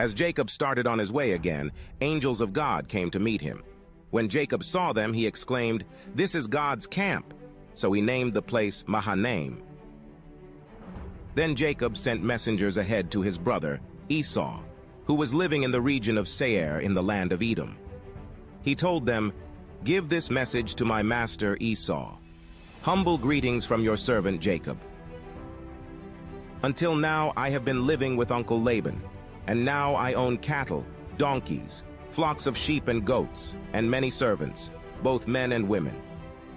As Jacob started on his way again, angels of God came to meet him. When Jacob saw them, he exclaimed, "This is God's camp." So he named the place Mahanaim. Then Jacob sent messengers ahead to his brother, Esau, who was living in the region of Seir in the land of Edom. He told them, "Give this message to my master Esau. Humble greetings from your servant Jacob. Until now I have been living with Uncle Laban, and now I own cattle, donkeys, flocks of sheep and goats, and many servants, both men and women.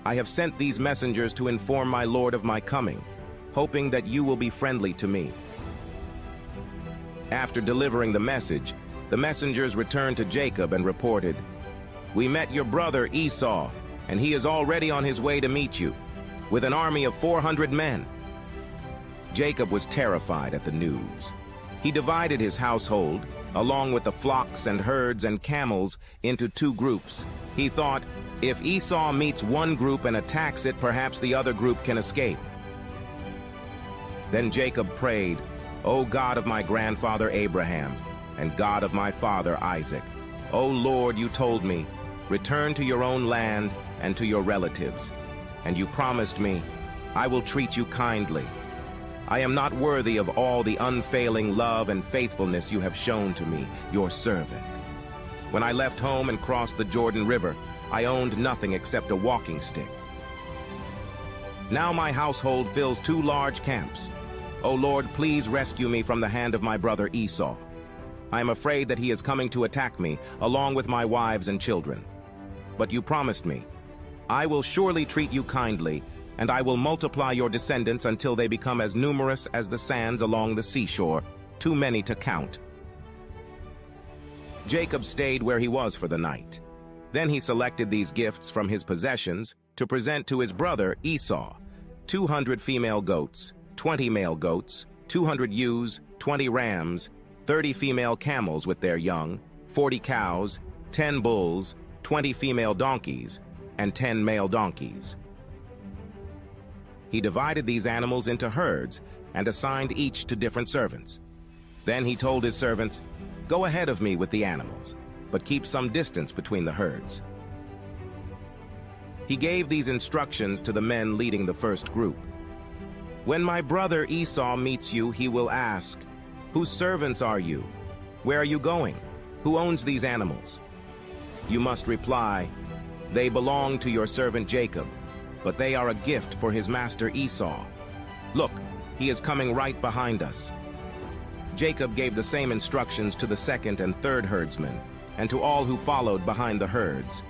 I have sent these messengers to inform my lord of my coming, hoping that you will be friendly to me." After delivering the message, the messengers returned to Jacob and reported, "We met your brother Esau, and he is already on his way to meet you, with an army of 400 men." Jacob was terrified at the news. He divided his household, along with the flocks and herds and camels, into two groups. He thought, if Esau meets one group and attacks it, perhaps the other group can escape. Then Jacob prayed, "O God of my grandfather Abraham, and God of my father Isaac, O Lord, you told me, return to your own land and to your relatives. And you promised me, I will treat you kindly. I am not worthy of all the unfailing love and faithfulness you have shown to me, your servant. When I left home and crossed the Jordan River, I owned nothing except a walking stick. Now my household fills 2 large camps. O Lord, please rescue me from the hand of my brother Esau. I am afraid that he is coming to attack me, along with my wives and children. But you promised me, I will surely treat you kindly, and I will multiply your descendants until they become as numerous as the sands along the seashore, too many to count." Jacob stayed where he was for the night. Then he selected these gifts from his possessions to present to his brother Esau: 200 female goats, 20 male goats, 200 ewes, 20 rams, 30 female camels with their young, 40 cows, 10 bulls, 20 female donkeys, and 10 male donkeys. He divided these animals into herds and assigned each to different servants. Then he told his servants, "Go ahead of me with the animals, but keep some distance between the herds." He gave these instructions to the men leading the first group. "When my brother Esau meets you, he will ask, 'Whose servants are you? Where are you going? Who owns these animals?' You must reply, 'They belong to your servant Jacob, but they are a gift for his master Esau. Look, he is coming right behind us.'" Jacob gave the same instructions to the second and third herdsmen, and to all who followed behind the herds.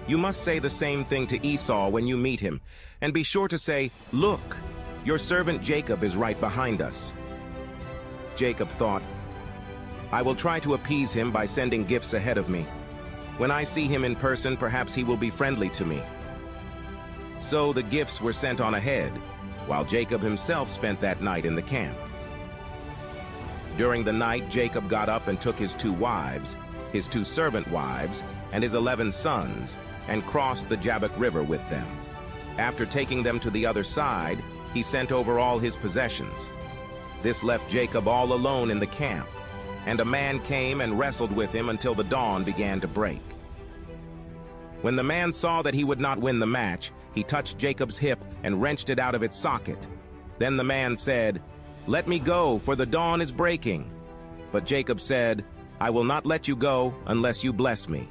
"You must say the same thing to Esau when you meet him, and be sure to say, 'Look, your servant Jacob is right behind us.'" Jacob thought, "I will try to appease him by sending gifts ahead of me. When I see him in person, perhaps he will be friendly to me." So the gifts were sent on ahead, while Jacob himself spent that night in the camp. During the night, Jacob got up and took his 2 wives, his 2 servant wives, and his 11 sons, and crossed the Jabbok River with them. After taking them to the other side, he sent over all his possessions. This left Jacob all alone in the camp, and a man came and wrestled with him until the dawn began to break. When the man saw that he would not win the match, he touched Jacob's hip and wrenched it out of its socket. Then the man said, "Let me go, for the dawn is breaking." But Jacob said, "I will not let you go unless you bless me."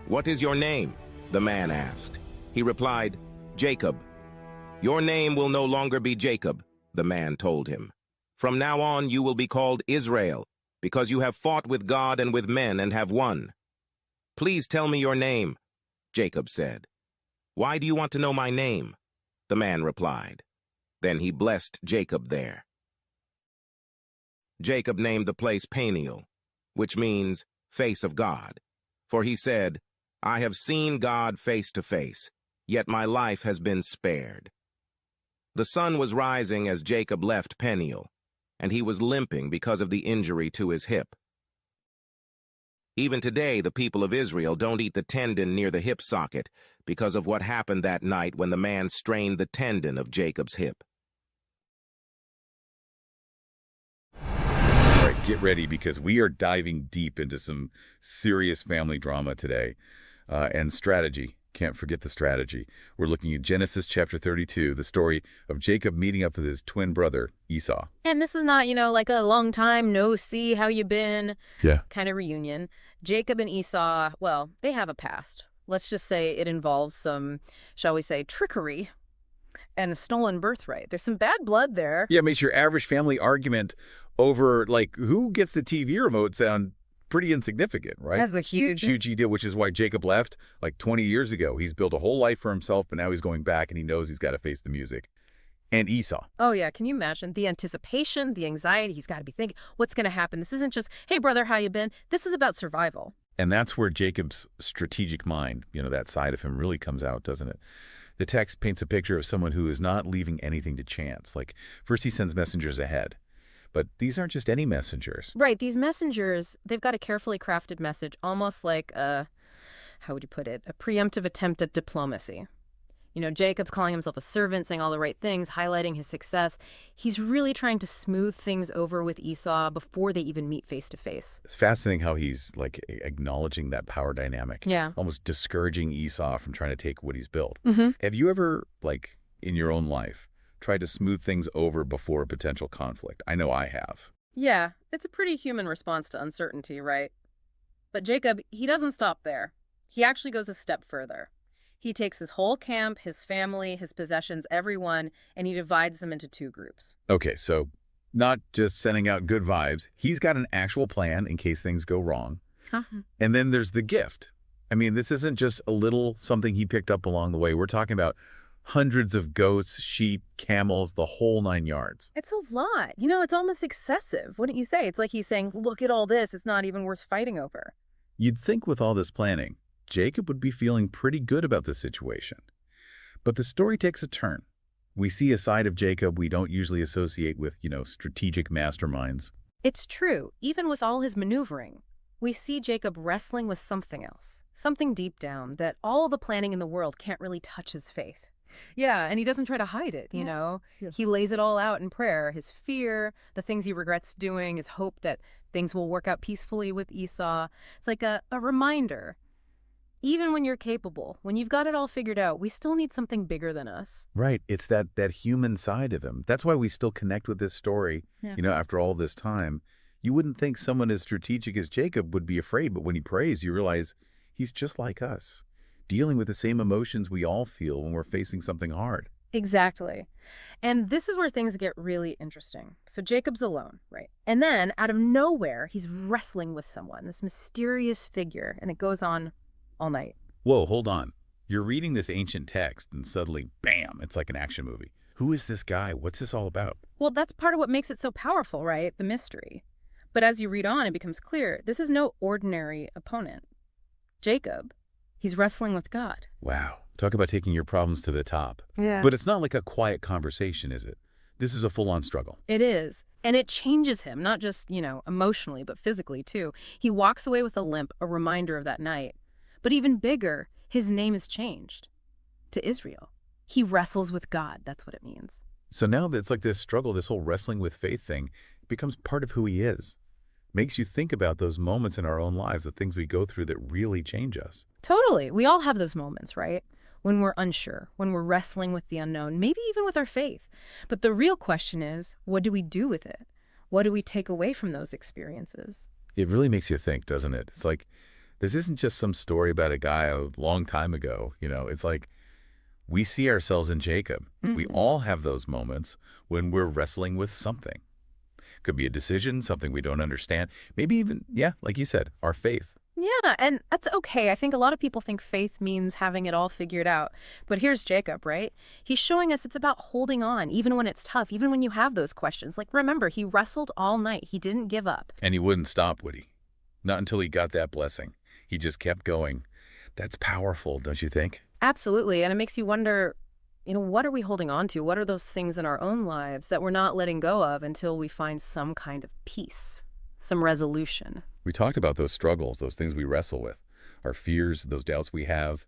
"What is your name?" the man asked. He replied, "Jacob." "Your name will no longer be Jacob," the man told him. "From now on you will be called Israel, because you have fought with God and with men and have won." "Please tell me your name," Jacob said. "Why do you want to know my name?" the man replied. Then he blessed Jacob there. Jacob named the place Peniel, which means face of God, for he said, "I have seen God face to face, yet my life has been spared." The sun was rising as Jacob left Peniel, and he was limping because of the injury to his hip. Even today, the people of Israel don't eat the tendon near the hip socket because of what happened that night when the man strained the tendon of Jacob's hip. right, get ready because we are diving deep into some serious family drama today. And strategy. Can't forget the strategy. We're looking at Genesis chapter 32, the story of Jacob meeting up with his twin brother, Esau. And this is not, like a long time no see, how you been Yeah. kind of reunion. Jacob and Esau, well, they have a past. Let's just say it involves some, shall we say, trickery and a stolen birthright. There's some bad blood there. Yeah, it makes your average family argument over, like, who gets the TV remote sound pretty insignificant, right? That's a huge deal, which is why Jacob left like 20 years ago. He's built a whole life for himself, but now he's going back and he knows he's got to face the music. And Esau. Oh, yeah. Can you imagine the anticipation, the anxiety? He's got to be thinking, what's going to happen? This isn't just, hey, brother, how you been? This is about survival. And that's where Jacob's strategic mind, that side of him really comes out, doesn't it? The text paints a picture of someone who is not leaving anything to chance. Like, first he sends messengers ahead. But these aren't just any messengers. Right. These messengers, they've got a carefully crafted message, almost like how would you put it? A preemptive attempt at diplomacy. Jacob's calling himself a servant, saying all the right things, highlighting his success. He's really trying to smooth things over with Esau before they even meet face to face. It's fascinating how he's like acknowledging that power dynamic. Yeah. Almost discouraging Esau from trying to take what he's built. Mm-hmm. Have you ever, like, in your own life, tried to smooth things over before a potential conflict? I know I have. Yeah, it's a pretty human response to uncertainty, right? But Jacob, he doesn't stop there. He actually goes a step further. He takes his whole camp, his family, his possessions, everyone, and he divides them into two groups. Okay, so not just sending out good vibes. He's got an actual plan in case things go wrong. Uh-huh. And then there's the gift. I mean, this isn't just a little something he picked up along the way. We're talking about hundreds of goats, sheep, camels, the whole 9 yards. It's a lot. It's almost excessive, wouldn't you say? It's like he's saying, look at all this. It's not even worth fighting over. You'd think with all this planning, Jacob would be feeling pretty good about the situation. But the story takes a turn. We see a side of Jacob we don't usually associate with, strategic masterminds. It's true. Even with all his maneuvering, we see Jacob wrestling with something else, something deep down that all the planning in the world can't really touch his faith. Yeah, and he doesn't try to hide it, Yeah. He lays it all out in prayer, his fear, the things he regrets doing, his hope that things will work out peacefully with Esau. It's like a reminder. Even when you're capable, when you've got it all figured out, we still need something bigger than us. Right. It's that human side of him. That's why we still connect with this story, after all this time. You wouldn't think someone as strategic as Jacob would be afraid, but when he prays, you realize he's just like us, dealing with the same emotions we all feel when we're facing something hard. Exactly. And this is where things get really interesting. So Jacob's alone, right? And then, out of nowhere, he's wrestling with someone, this mysterious figure, and it goes on all night. Whoa, hold on. You're reading this ancient text, and suddenly, bam, it's like an action movie. Who is this guy? What's this all about? Well, that's part of what makes it so powerful, right? The mystery. But as you read on, it becomes clear, this is no ordinary opponent. Jacob, he's wrestling with God. Wow. Talk about taking your problems to the top. Yeah. But it's not like a quiet conversation, is it? This is a full-on struggle. It is. And it changes him, not just, emotionally, but physically, too. He walks away with a limp, a reminder of that night. But even bigger, his name is changed to Israel. He wrestles with God. That's what it means. So now it's like this struggle, this whole wrestling with faith thing, becomes part of who he is. Makes you think about those moments in our own lives, the things we go through that really change us. Totally. We all have those moments, right? When we're unsure, when we're wrestling with the unknown, maybe even with our faith. But the real question is, what do we do with it? What do we take away from those experiences? It really makes you think, doesn't it? It's like, this isn't just some story about a guy a long time ago. It's like we see ourselves in Jacob. Mm-hmm. We all have those moments when we're wrestling with something. Could be a decision, something we don't understand. Maybe even, like you said, our faith. Yeah, and that's okay. I think a lot of people think faith means having it all figured out. But here's Jacob, right? He's showing us it's about holding on, even when it's tough, even when you have those questions. Like, remember, he wrestled all night. He didn't give up. And he wouldn't stop, would he? Not until he got that blessing. He just kept going. That's powerful, don't you think? Absolutely. And it makes you wonder, what are we holding on to? What are those things in our own lives that we're not letting go of until we find some kind of peace, some resolution? We talked about those struggles, those things we wrestle with, our fears, those doubts we have,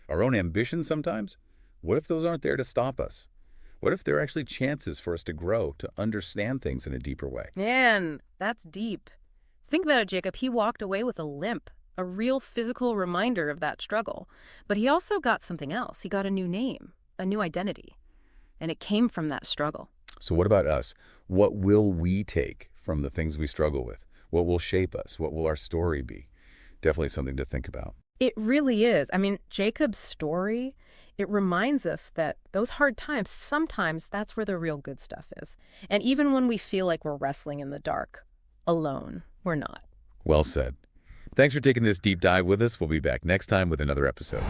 our own ambitions sometimes. What if those aren't there to stop us? What if there are actually chances for us to grow, to understand things in a deeper way? Man, that's deep. Think about it, Jacob. He walked away with a limp, a real physical reminder of that struggle. But he also got something else. He got a new name, a new identity. And it came from that struggle. So what about us? What will we take from the things we struggle with? What will shape us? What will our story be? Definitely something to think about. It really is. I mean, Jacob's story, it reminds us that those hard times, sometimes that's where the real good stuff is. And even when we feel like we're wrestling in the dark, alone, we're not. Well said. Thanks for taking this deep dive with us. We'll be back next time with another episode.